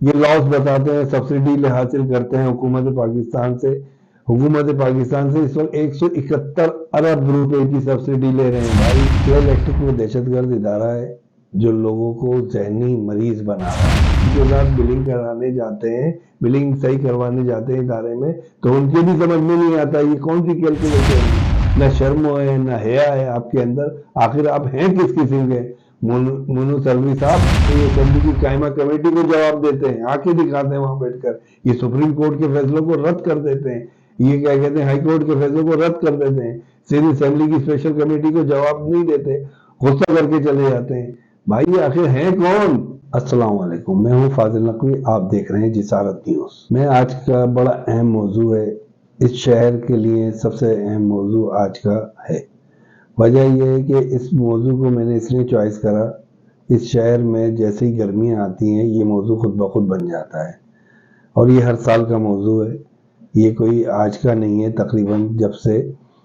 یہ لاس بتاتے ہیں سبسڈی حاصل کرتے ہیں حکومت پاکستان سے۔ حکومت پاکستان سے اس وقت 171 ارب روپے کی سبسڈی لے رہے ہیں بھائی۔ کے الیکٹرک وہ دہشت گرد ادارہ ہے جو لوگوں کو ذہنی مریض بنا رہا ہے۔ ان کے ساتھ بلنگ کرانے جاتے ہیں، بلنگ صحیح کروانے جاتے ہیں ادارے میں، تو ان کے بھی سمجھ میں نہیں آتا یہ کون سی کیلکولیشن ہے، نہ شرم ہے نہ حیا ہے آپ کے اندر۔ آخر آپ ہیں کس قسم کے؟ مونو سلوی صاحب یہ اسمبلی کی قائمہ کمیٹی کو جواب دیتے ہیں، آنکھیں دکھاتے ہیں وہاں بیٹھ کر، یہ سپریم کورٹ کے فیصلوں کو رد کر دیتے ہیں، یہ کیا کہتے ہیں ہائی کورٹ کے فیصلوں کو رد کر دیتے ہیں، صرف اسمبلی کی اسپیشل کمیٹی کو جواب نہیں دیتے، غصہ کر کے چلے جاتے ہیں۔ بھائی یہ آخر ہیں کون؟ السلام علیکم، میں ہوں فاضل نقوی، آپ دیکھ رہے ہیں جسارت نیوز۔ میں آج کا بڑا اہم موضوع ہے، اس شہر کے لیے سب سے اہم موضوع آج کا ہے۔ وجہ یہ ہے کہ اس موضوع کو میں نے اس لیے چوائس کرا، اس شہر میں جیسے ہی گرمیاں آتی ہیں یہ موضوع خود بخود بن جاتا ہے، اور یہ ہر سال کا موضوع ہے، یہ کوئی آج کا نہیں ہے۔ تقریباً جب سے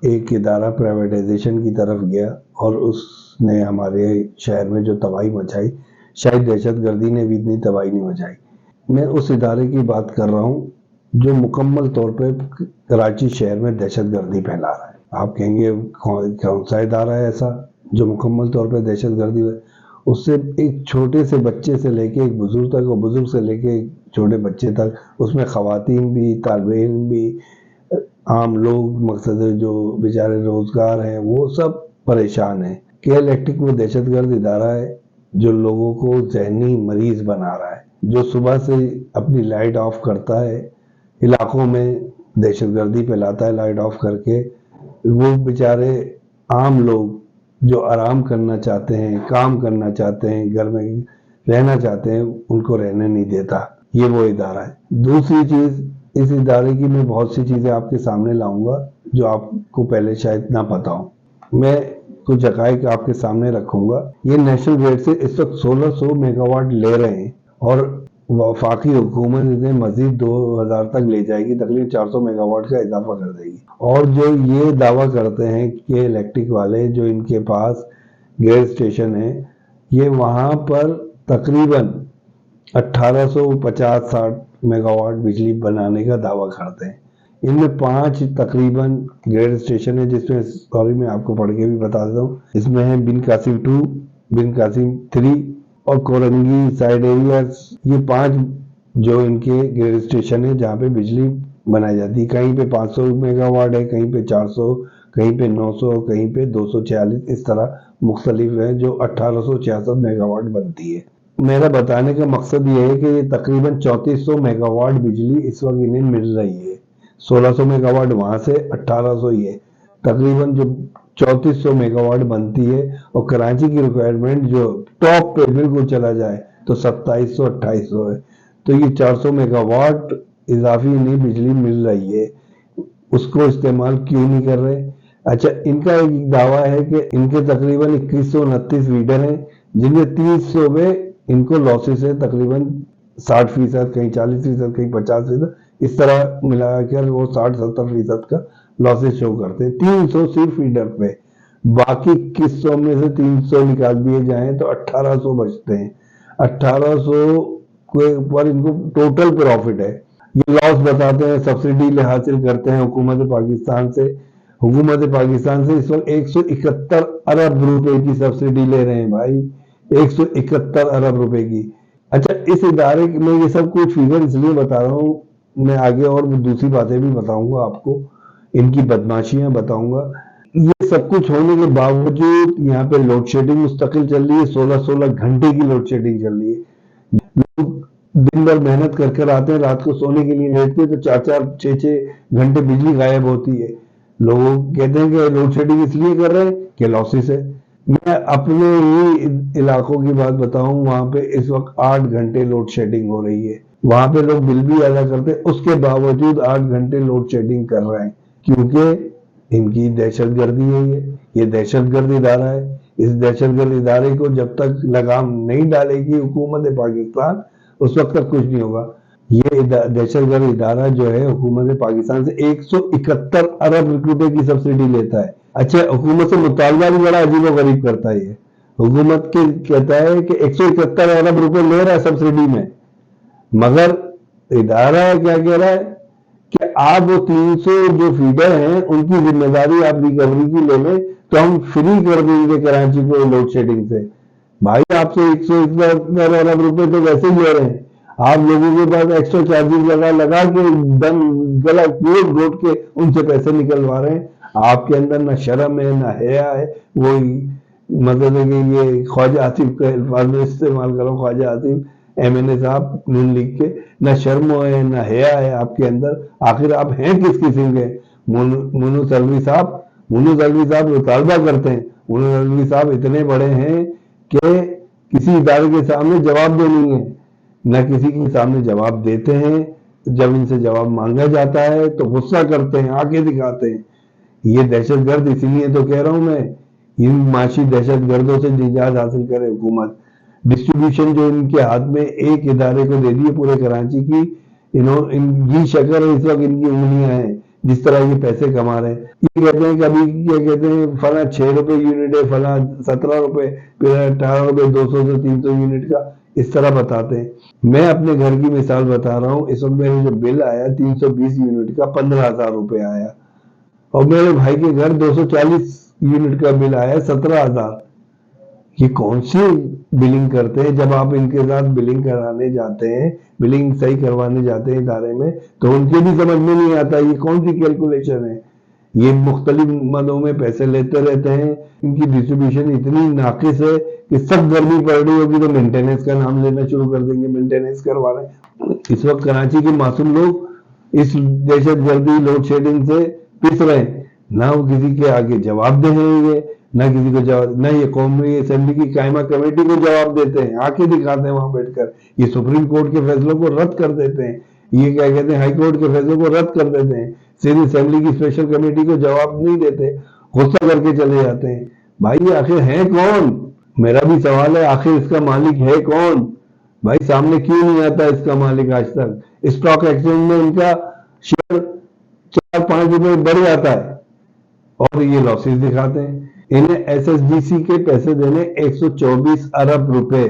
ایک ادارہ پرائیویٹائزیشن کی طرف گیا اور اس نے ہمارے شہر میں جو تباہی مچائی، شاید دہشت گردی نے بھی اتنی تباہی نہیں مچائی۔ میں اس ادارے کی بات کر رہا ہوں جو مکمل طور پہ کراچی شہر میں دہشت گردی پھیلا رہا ہے۔ آپ کہیں گے کون سا ادارہ ہے ایسا جو مکمل طور پہ دہشت گردی ہے؟ اس سے ایک چھوٹے سے بچے سے لے کے ایک بزرگ تک، اور بزرگ سے لے کے ایک چھوٹے بچے تک، اس میں خواتین بھی، طالب علم بھی، عام لوگ، مقصد جو بیچارے روزگار ہیں وہ سب پریشان ہیں۔ کے الیکٹرک وہ دہشت گرد ادارہ ہے جو لوگوں کو ذہنی مریض بنا رہا ہے، جو صبح سے اپنی لائٹ آف کرتا ہے، علاقوں میں دہشت گردی پھیلاتا ہے لائٹ آف کر کے۔ وہ بیچارے عام لوگ جو آرام کرنا چاہتے ہیں، کام کرنا چاہتے ہیں، گھر میں رہنا چاہتے ہیں، ان کو رہنے نہیں دیتا۔ یہ وہ ادارہ ہے۔ دوسری چیز، اس ادارے کی میں بہت سی چیزیں آپ کے سامنے لاؤں گا جو آپ کو پہلے شاید نہ پتا ہوں۔ میں کچھ حقائق آپ کے سامنے رکھوں گا۔ یہ نیشنل گریڈ سے اس وقت 1600 میگا واٹ لے رہے ہیں، اور وفاقی حکومت انہیں مزید 2000 تک لے جائے گی، تقریباً 400 میگا واٹ کا اضافہ کر دے گی۔ اور جو یہ دعویٰ کرتے ہیں کہ الیکٹرک والے، جو ان کے پاس گیس اسٹیشن ہے، یہ وہاں پر تقریباً 1850-60 میگا واٹ بجلی بنانے کا دعویٰ کرتے ہیں۔ ان میں 5 تقریباً گیس اسٹیشن ہے، جس میں سوری میں آپ کو پڑھ کے بھی بتا دیتا ہوں، اس میں ہے بن قاسم 2، بن قاسم 3 اور کورنگی سائڈ ایریاز۔ یہ 5 جو ان کے گیس اسٹیشن ہے جہاں پہ بجلی بنائی جاتی ہے۔ کہیں پہ 500 میگا واٹ ہے، کہیں پہ 400، کہیں پہ 900، کہیں پہ 246، اس طرح مختلف ہے، جو 1866 میگا واٹ بنتی ہے۔ میرا بتانے کا مقصد یہ ہے کہ یہ تقریباً 3400 میگا واٹ بجلی اس وقت انہیں مل رہی ہے۔ 1600 میگا واٹ وہاں سے، 1800 یہ تقریباً جو 3400 میگا واٹ بنتی ہے، اور کراچی کی ریکوائرمنٹ جو ٹاپ پہ بالکل چلا جائے تو 2700-2800 ہے۔ تو یہ 400 میگا واٹ اضافی انہیں بجلی مل رہی ہے، اس کو استعمال کیوں نہیں کر رہے؟ اچھا، ان کا ایک دعویٰ ہے کہ ان کے تقریباً 2129 فیڈر ہیں، جن میں 300 میں ان کو لاسز ہے، تقریباً 60%، کہیں 40%، کہیں 50%، اس طرح ملا کر وہ 60-70% کا لاسز شو کرتے ہیں 300 صرف فیڈر پہ۔ باقی 2100 میں سے 300 نکال دیے جائیں تو 1800 بچتے ہیں۔ 1800 پر ان کو ٹوٹل پروفٹ ہے۔ یہ لاس بتاتے ہیں سبسڈی حاصل کرتے ہیں حکومت پاکستان سے۔ حکومت پاکستان سے اس وقت 171 ارب روپے کی سبسڈی لے رہے ہیں بھائی، 171 ارب روپے کی۔ اچھا، اس ادارے میں یہ سب کچھ فیگر اس لیے بتا رہا ہوں، میں آگے اور دوسری باتیں بھی بتاؤں گا آپ کو، ان کی بدماشیاں بتاؤں گا۔ یہ سب کچھ ہونے کے باوجود یہاں پہ لوڈ شیڈنگ مستقل چل رہی ہے، 16 گھنٹے کی لوڈ شیڈنگ چل رہی ہے۔ لوگ دن بھر محنت کر کر آتے ہیں، رات کو سونے کے لیے لیٹتے ہیں تو 4-6 گھنٹے بجلی غائب ہوتی ہے۔ لوگ کہتے ہیں کہ لوڈ شیڈنگ اس لیے کر رہے ہیں کہ لاسز ہے۔ میں اپنے ہی علاقوں کی بات بتاؤں، وہاں پہ اس وقت 8 گھنٹے لوڈ شیڈنگ ہو رہی ہے۔ وہاں پہ لوگ بل بھی ادا کرتے ہیں، اس کے باوجود 8 گھنٹے لوڈ شیڈنگ کر رہے ہیں، کیونکہ ان کی دہشت گردی ہے۔ یہ دہشت گرد ادارہ ہے۔ اس دہشت گرد ادارے کو جب تک لگام نہیں ڈالے گی حکومت پاکستان، اس وقت تک کچھ نہیں ہوگا۔ یہ دہشت گرد ادارہ جو ہے حکومت پاکستان سے 171 ارب روپے کی سبسڈی لیتا ہے۔ اچھا، حکومت سے مطالبہ بھی بڑا عجیب و غریب کرتا ہے۔ یہ حکومت کے کہتا ہے کہ 171 ارب روپے لے رہا ہے سبسڈی میں، مگر ادارہ کیا کہہ رہا ہے کہ آپ وہ 300 جو فیڈر ہیں ان کی ذمہ داری آپ ریکوری کی لے لیں تو ہم فری کر دیں گے کراچی کو لوڈ شیڈنگ سے. بھائی آپ سے 171 ارب روپے تو ویسے ہی لے رہے ہیں, آپ لوگوں کے پاس ایکسٹرا چارجز لگا کے دم گلا گھوٹ کے ان سے پیسے نکلوا رہے ہیں. آپ کے اندر نہ شرم ہے نہ حیا ہے. وہی مطلب ہے کہ یہ خواجہ آصف کا الفاظ میں استعمال کرو, خواجہ آصف ایم این اے صاحب نون لیگ کے, نہ شرم ہے نہ حیا ہے آپ کے اندر. آخر آپ ہیں کس قسم کے؟ منو سلوی صاحب مطالبہ کرتے ہیں. منو سلوی صاحب اتنے بڑے ہیں کہ کسی ادارے کے سامنے جواب دینی ہے, نہ کسی کے سامنے جواب دیتے ہیں. جب ان سے جواب مانگا جاتا ہے تو غصہ کرتے ہیں, آنکھیں دکھاتے ہیں. یہ دہشت گرد اسی لیے تو کہہ رہا ہوں میں, ان معاشی دہشت گردوں سے نجات حاصل کرے حکومت. ڈسٹریبیوشن جو ان کے ہاتھ میں ایک ادارے کو دے دی ہے پورے کراچی کی, یہ شکر ہے اس وقت ان کی انگلیاں ہیں جس طرح یہ پیسے کما رہے ہیں. یہ کہتے ہیں کہ ابھی کیا کہتے ہیں فلاں 6 روپے یونٹ ہے, فلاں 17 روپے, پھر 18 روپے 200 سے 300 یونٹ کا, اس طرح بتاتے ہیں. میں اپنے گھر کی مثال بتا رہا ہوں. اس وقت میرے جو بل آیا 320 یونٹ کا 15,000 روپے آیا, اور میرے بھائی کے گھر 240 یونٹ کا بل آیا 17,000. یہ کون سی بلنگ کرتے ہیں؟ جب آپ ان کے ساتھ بلنگ کرانے جاتے ہیں, بلنگ صحیح کروانے جاتے ہیں ادارے میں, تو ان کے بھی سمجھ میں نہیں آتا یہ کون سی کیلکولیشن ہے. یہ مختلف مدوں میں پیسے لیتے رہتے ہیں. ان کی ڈسٹریبیوشن اتنی ناقص ہے کہ سب گرمی پڑ رہی ہوگی تو مینٹیننس کا نام لینا شروع کر دیں گے, مینٹیننس کروا رہے ہیں. اس وقت کراچی کے معصوم لوگ اس دہشت گردی لوڈ شیڈنگ سے پس رہے ہیں. نہ وہ کسی کے آگے جواب دیں گے, نہ کسی کو جواب, نہ یہ قومی اسمبلی کی قائمہ کمیٹی کو جواب دیتے ہیں, آنکھیں دکھاتے ہیں وہاں بیٹھ کر. یہ سپریم کورٹ کے فیصلوں کو رد کر دیتے ہیں, یہ کیا کہتے ہیں ہائی کورٹ کے فیصلوں کو رد کر دیتے ہیں, سیدھی اسمبلی کی اسپیشل کمیٹی کو جواب نہیں دیتے, غصہ کر کے چلے جاتے ہیں. بھائی آخر ہیں کون؟ میرا بھی سوال ہے, آخر اس کا مالک ہے کون؟ بھائی سامنے کیوں نہیں آتا اس کا مالک آج تک؟ اسٹاک ایکسچینج میں ان کا شیئر 4-5 روپے بڑھ جاتا ہے اور یہ لاسز دکھاتے ہیں. انہیں ایس ایس ڈی سی کے پیسے دینے 124 ارب روپے.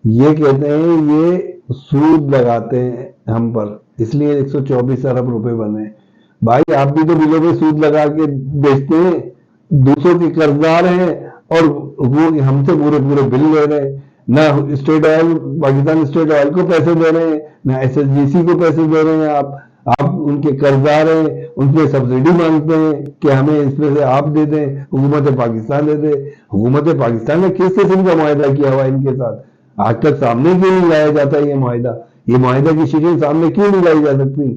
یہ کہتے ہیں یہ سود لگاتے ہیں ہم پر, اس لیے 124 ارب روپے بنے. بھائی آپ بھی تو بلوں پہ سود لگا کے بیچتے ہیں, دوسروں کے قرضدار ہیں, اور وہ ہم سے پورے بل لے رہے ہیں. نہ state oil, Pakistan state oil کو پیسے دے رہے ہیں, نہ ایس ایس ڈی سی کو پیسے دے رہے ہیں. آپ ان کے قرضدار ہیں, ان پہ سبسڈی مانگتے ہیں کہ ہمیں اس میں سے آپ دے دیں, حکومت پاکستان دے دے. حکومت پاکستان نے کس قسم کا معاہدہ کیا ہوا ان کے ساتھ؟ آج تک سامنے کیوں نہیں لایا جاتا یہ معاہدہ؟ یہ معاہدہ کی شکل سامنے کیوں نہیں لائی جا سکتی؟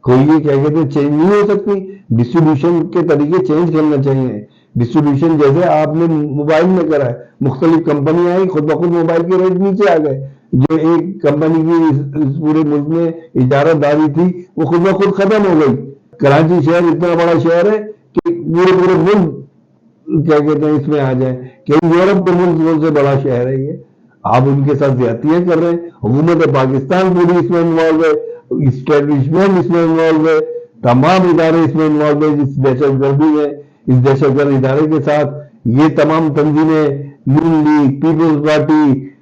کوئی یہ کیا کہتے ہیں چینج نہیں ہو سکتی؟ ڈسٹریبیوشن کے طریقے چینج کرنا چاہیے. ڈسٹریبیوشن جیسے آپ نے موبائل میں کرا ہے, مختلف کمپنیاں آئی, خود بخود موبائل کے ریٹ نیچے آ گئے. جو ایک کمپنی کی اس پورے ملک میں اجارہ داری تھی وہ خود بخود ختم ہو گئی. کراچی شہر اتنا بڑا شہر ہے کہ پورے ملک کیا کہتے ہیں اس میں آ جائے کہ یورپ کے ملک سے بڑا شہر ہے یہ. آپ ان کے ساتھ زیادتیاں کر رہے ہیں. حکومت پاکستان پوری اس میں انوالو ہے, اسٹیبلشمنٹ اس میں انوالو ہے, تمام ادارے اس میں انوالو ہے جس دہشت گردی ہے. اس دہشت گرد ادارے کے ساتھ یہ تمام تنظیمیں, نون لیگ, پیپلز پارٹی,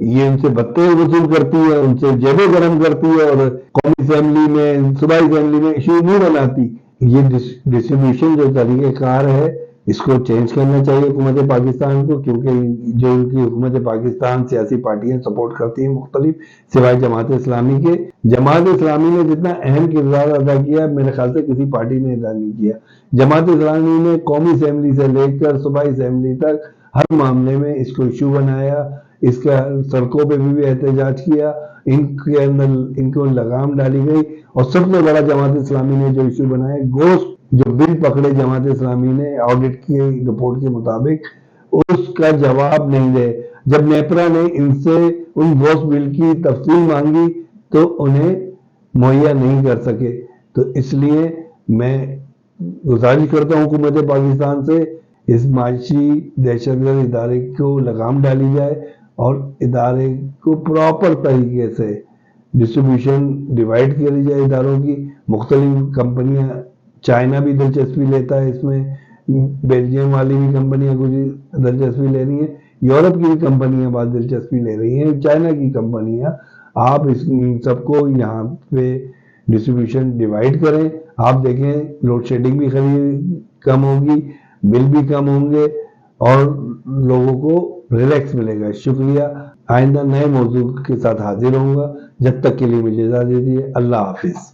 یہ ان سے بھتے وصول کرتی ہے, ان سے جیبیں گرم کرتی ہے, اور قومی اسمبلی میں, صوبائی اسمبلی میں ایشو نہیں بناتی. یہ ڈسٹریبیوشن جو طریقہ کار ہے اس کو چینج کرنا چاہیے حکومت پاکستان کو, کیونکہ جو ان کی حکومت پاکستان سیاسی پارٹیاں سپورٹ کرتی ہیں مختلف, سوائے جماعت اسلامی کے. جماعت اسلامی نے جتنا اہم کردار ادا کیا میرے خیال سے کسی پارٹی نے ادا نہیں کیا. جماعت اسلامی نے قومی اسمبلی سے لے کر صوبائی اسمبلی تک ہر معاملے میں اس کو ایشو بنایا, اس کا سڑکوں پہ بھی احتجاج کیا, ان کے اندر ان کو لگام ڈالی گئی. اور سب سے بڑا جماعت اسلامی نے جو ایشو بنایا, گوشت جو بل پکڑے جماعت اسلامی نے آڈٹ کی رپورٹ کے مطابق, اس کا جواب نہیں دے. جب نیپرا نے ان سے ان گوشت بل کی تفصیل مانگی تو انہیں مہیا نہیں کر سکے. تو اس لیے میں گزارش کرتا ہوں حکومت پاکستان سے اس معاشی دہشت گرد ادارے کو لگام ڈالی جائے, اور ادارے کو پراپر طریقے سے ڈسٹریبیوشن ڈیوائیڈ کری جائے اداروں کی. مختلف کمپنیاں, چائنا بھی دلچسپی لیتا ہے اس میں, بیلجیم والی بھی کمپنیاں کچھ دلچسپی لے رہی ہیں, یورپ کی بھی کمپنیاں بہت دلچسپی لے رہی ہیں, چائنا کی کمپنیاں. آپ اس سب کو یہاں پہ ڈسٹریبیوشن ڈیوائڈ کریں. آپ دیکھیں لوڈ شیڈنگ بھی کم ہوگی, بل بھی کم ہوں گے, اور لوگوں کو ریلیکس ملے گا. شکریہ. آئندہ نئے موضوع کے ساتھ حاضر ہوں گا. جب تک کے لیے مجھے اجازت دیجیے. اللہ حافظ.